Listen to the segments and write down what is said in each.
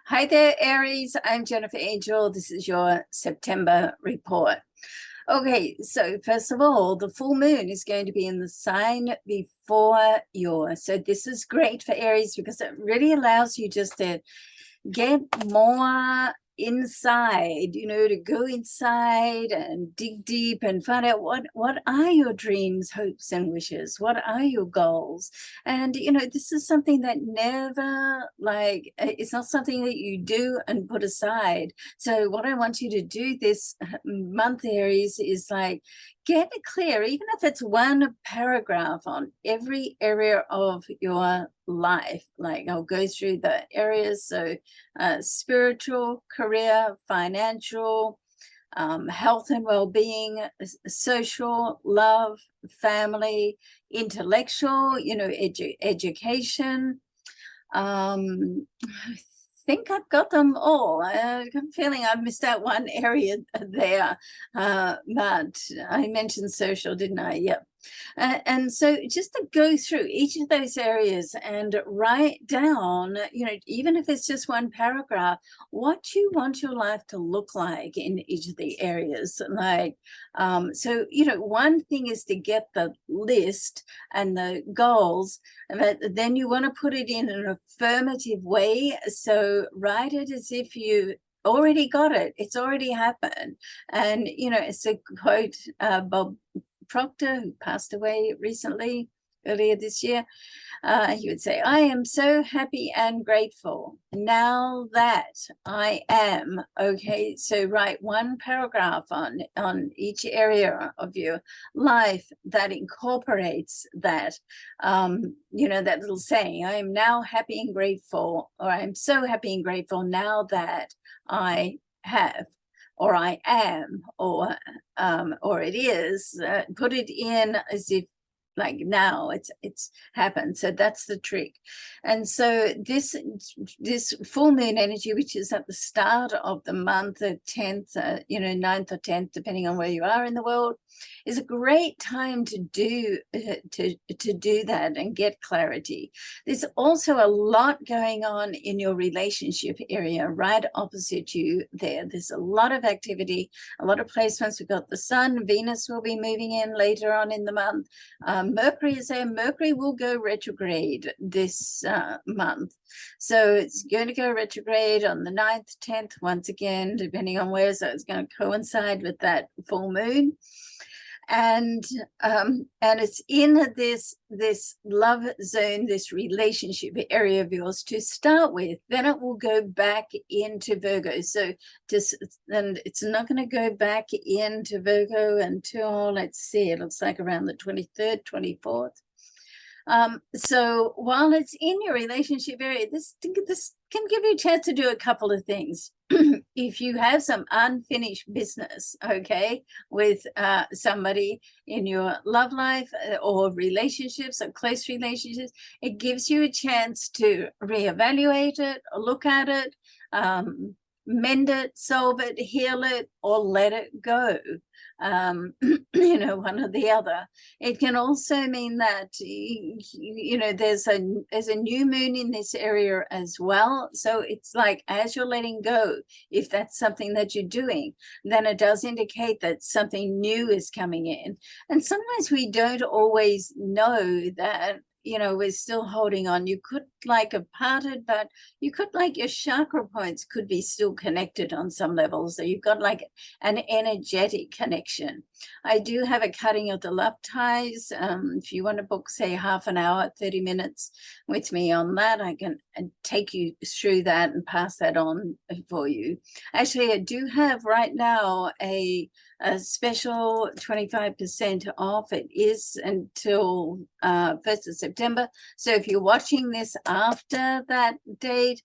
Hi there, Aries. I'm Jennifer Angel. This is your September report. Okay, so first of all, the full moon is going to be in the sign before yours. So this is great for Aries because it really allows you just to get more inside, to go inside and dig deep and find out what are your dreams, hopes, and wishes. What are your goals? And this is something that never, it's not something that you do and put aside. So what I want you to do this month, Aries, is get it clear, even if it's one paragraph on every area of your life. I'll go through the areas. So spiritual, career, financial, health and well-being, social, love, family, intellectual, education. I think I've got them all. I'm feeling I've missed out one area there, but I mentioned social, didn't I? Yep. And so just to go through each of those areas and write down, even if it's just one paragraph, what you want your life to look like in each of the areas. One thing is to get the list and the goals, but then you want to put it in an affirmative way. So write it as if you already got it. It's already happened. And, it's a quote, Bob Proctor, who passed away recently, earlier this year, he would say, "I am so happy and grateful now that I am." Okay, so write one paragraph on each area of your life that incorporates that, that little saying, "I am now happy and grateful," or "I'm so happy and grateful now that I have," or "I am," or "it is." Put it in as if now it's happened. So that's the trick. And so this full moon energy, which is at the start of the month, the 10th, 9th or 10th, depending on where you are in the world, is a great time to do that and get clarity. There's also a lot going on in your relationship area right opposite you there. There's a lot of activity, a lot of placements. We've got the sun. Venus will be moving in later on in the month. Mercury is there. Mercury will go retrograde this month. So it's going to go retrograde on the 9th, 10th, once again, depending on where. So it's going to coincide with that full moon. And it's in this love zone, this relationship area of yours to start with. Then it will go back into Virgo. And it's not going to go back into Virgo until, let's see, it looks like around the 23rd, 24th. So while it's in your relationship area, this can give you a chance to do a couple of things. If you have some unfinished business, okay, with somebody in your love life or relationships or close relationships, it gives you a chance to reevaluate it, look at it, mend it, solve it, heal it, or let it go. One or the other. It can also mean that there's a new moon in this area as well. So it's like, as you're letting go, if that's something that you're doing, then it does indicate that something new is coming in. And sometimes we don't always know that we're still holding on. You could have parted, but you could your chakra points could be still connected on some level. So you've got an energetic connection. I do have a cutting of the love ties. If you want to book, say, half an hour, 30 minutes with me on that, I can take you through that and pass that on for you. Actually, I do have right now a special 25% off. It is until 1st of September. So if you're watching this after that date,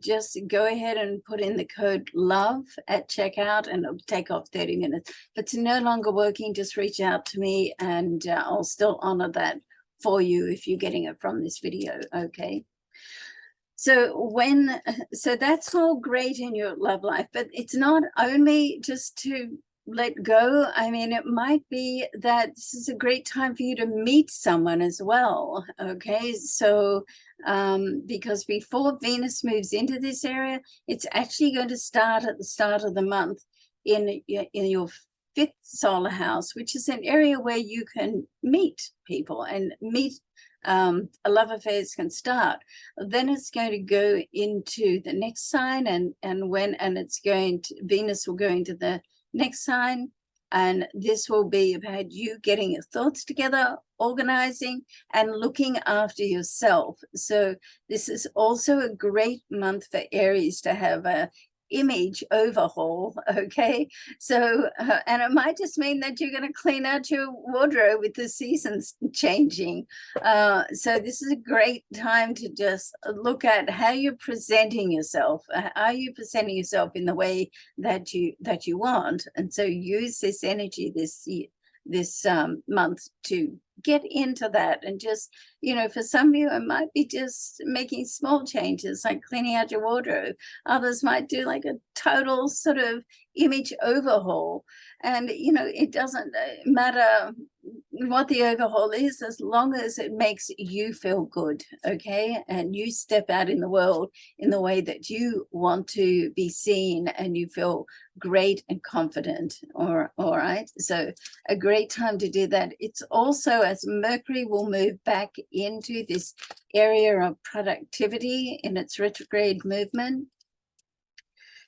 just go ahead and put in the code LOVE at checkout and it'll take off 30 minutes. If it's no longer working, just reach out to me and I'll still honor that for you if you're getting it from this video, okay? So that's all great in your love life, but it's not only just to let go. I mean, it might be that this is a great time for you to meet someone as well. Okay, so because before Venus moves into this area, it's actually going to start at the start of the month in your fifth solar house, which is an area where you can meet people and meet love affairs can start. Then it's going to go into the next sign, and it's going to, Venus will go into the next sign, and this will be about you getting your thoughts together, organizing, and looking after yourself. So this is also a great month for Aries to have a image overhaul. Okay, so and it might just mean that you're going to clean out your wardrobe with the seasons changing. So this is a great time to just look at how you're presenting yourself. Are you presenting yourself in the way that you want? And so use this energy this month to get into that. And just, you know, for some of you, it might be just making small changes like cleaning out your wardrobe. Others might do like a total sort of image overhaul. And, you know, it doesn't matter what the overhaul is, as long as it makes you feel good, okay? And you step out in the world in the way that you want to be seen, and you feel great and confident. All right, so a great time to do that. It's also, as Mercury will move back into this area of productivity in its retrograde movement,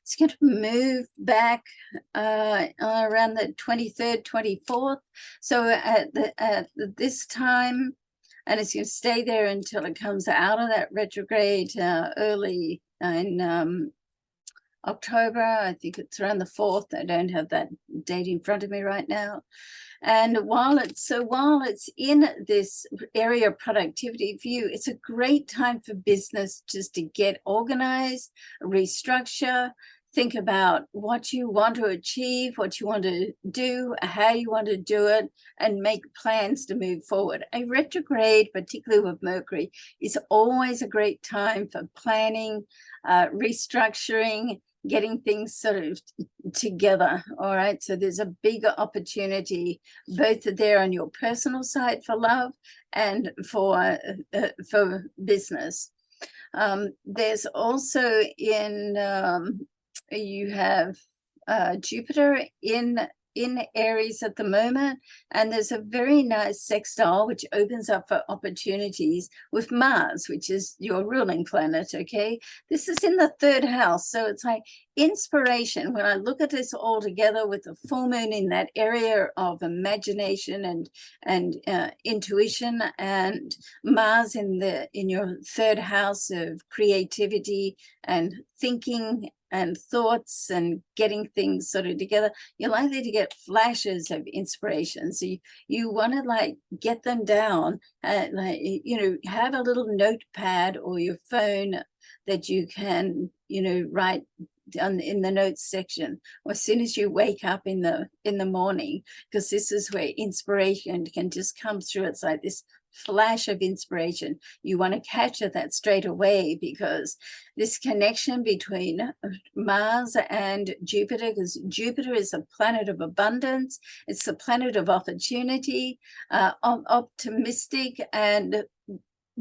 it's going to move back around the 23rd, 24th. So at this time, and it's going to stay there until it comes out of that retrograde early in October. I think it's around the 4th. I don't have that date in front of me right now. And while it's in this area of productivity for you, it's a great time for business just to get organized, restructure, think about what you want to achieve, what you want to do, how you want to do it, and make plans to move forward. A retrograde, particularly with Mercury, is always a great time for planning, restructuring, getting things sort of together. All right, so there's a bigger opportunity both there on your personal side for love and for business. There's also you have Jupiter in Aries at the moment, and there's a very nice sextile which opens up for opportunities with Mars, which is your ruling planet. Okay, this is in the 3rd house, so it's like inspiration. When I look at this all together with the full moon in that area of imagination and intuition, and Mars in your 3rd house of creativity and thinking and thoughts and getting things sort of together, you're likely to get flashes of inspiration. So you want to like get them down, like, you know, have a little notepad or your phone that you can, you know, write down in the notes section, or as soon as you wake up in the morning, because this is where inspiration can just come through. It's like this flash of inspiration. You want to capture that straight away, because this connection between Mars and Jupiter, because Jupiter is a planet of abundance, it's the planet of opportunity, optimistic, and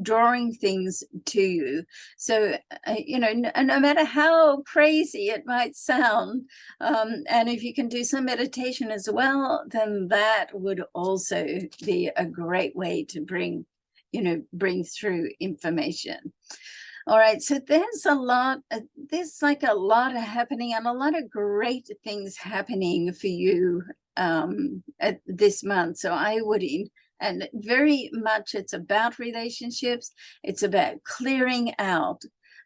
drawing things to you. So you know, no matter how crazy it might sound, and if you can do some meditation as well, then that would also be a great way to bring through information. All right, so there's a lot happening, and a lot of great things happening for you at this month. So I would and very much it's about relationships. It's about clearing out,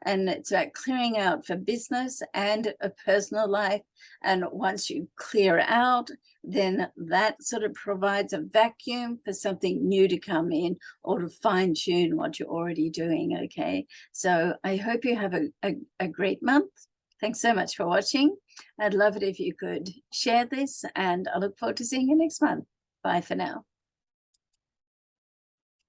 and it's about clearing out for business and a personal life. And once you clear out, then that sort of provides a vacuum for something new to come in, or to fine tune what you're already doing. Okay, so I hope you have a great month. Thanks so much for watching. I'd love it if you could share this, and I look forward to seeing you next month. Bye for now.